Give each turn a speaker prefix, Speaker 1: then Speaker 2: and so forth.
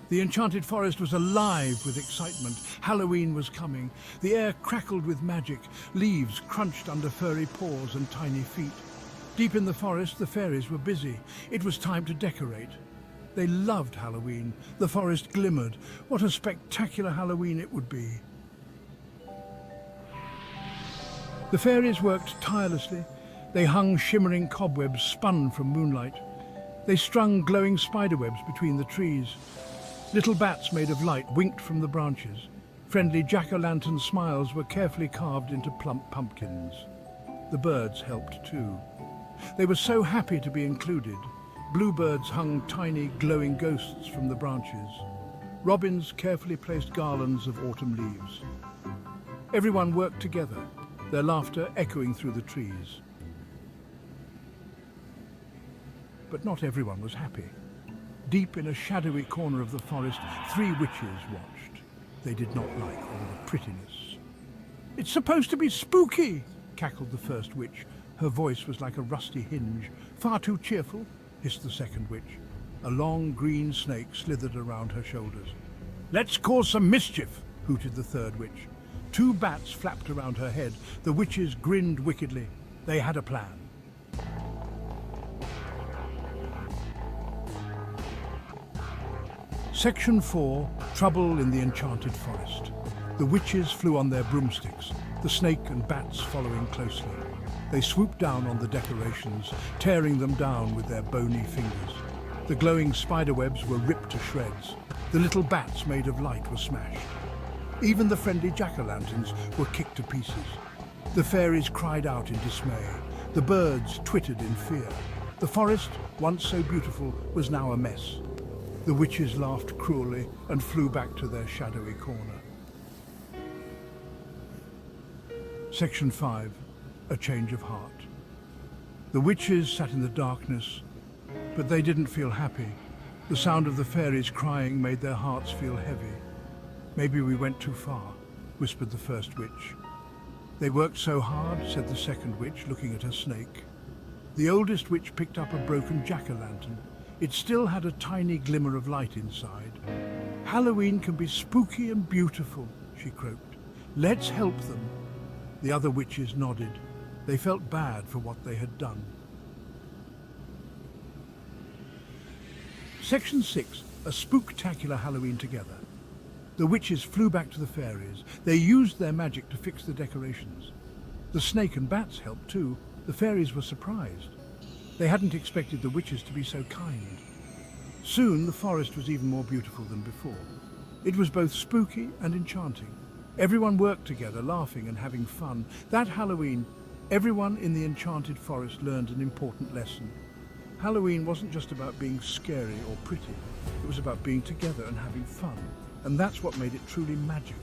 Speaker 1: The enchanted forest was alive with excitement. Halloween was coming. The air crackled with magic. Leaves crunched under furry paws and tiny feet. Deep in the forest, the fairies were busy. It was time to decorate. They loved Halloween. The forest glimmered. What a spectacular Halloween it would be. The fairies worked tirelessly. They hung shimmering cobwebs spun from moonlight. They strung glowing spiderwebs between the trees. Little bats made of light winked from the branches. Friendly jack-o'-lantern smiles were carefully carved into plump pumpkins. The birds helped too. They were so happy to be included. Bluebirds hung tiny glowing ghosts from the branches. Robins carefully placed garlands of autumn leaves. Everyone worked together, their laughter echoing through the trees. But not everyone was happy. Deep in a shadowy corner of the forest, 3 witches watched. They did not like all the prettiness. "It's supposed to be spooky," cackled the first witch. Her voice was like a rusty hinge. "Far too cheerful," hissed the second witch. A long green snake slithered around her shoulders. "Let's cause some mischief," hooted the third witch. 2 bats flapped around her head. The witches grinned wickedly. They had a plan. Section 4, Trouble in the Enchanted Forest. The witches flew on their broomsticks, the snake and bats following closely. They swooped down on the decorations, tearing them down with their bony fingers. The glowing spiderwebs were ripped to shreds. The little bats made of light were smashed. Even the friendly jack-o'-lanterns were kicked to pieces. The fairies cried out in dismay. The birds twittered in fear. The forest, once so beautiful, was now a mess. The witches laughed cruelly and flew back to their shadowy corner. Section 5, A Change of Heart. The witches sat in the darkness, but they didn't feel happy. The sound of the fairies crying made their hearts feel heavy. "Maybe we went too far," whispered the first witch. "They worked so hard," said the second witch, looking at her snake. The oldest witch picked up a broken jack-o'-lantern. It still had a tiny glimmer of light inside. "Halloween can be spooky and beautiful," she croaked. "Let's help them." The other witches nodded. They felt bad for what they had done. Section 6, A Spooktacular Halloween Together. The witches flew back to the fairies. They used their magic to fix the decorations. The snake and bats helped too. The fairies were surprised. They hadn't expected the witches to be so kind. Soon the forest was even more beautiful than before. It was both spooky and enchanting. Everyone worked together, laughing and having fun. That Halloween, everyone in the enchanted forest learned an important lesson. Halloween wasn't just about being scary or pretty. It was about being together and having fun. And that's what made it truly magical.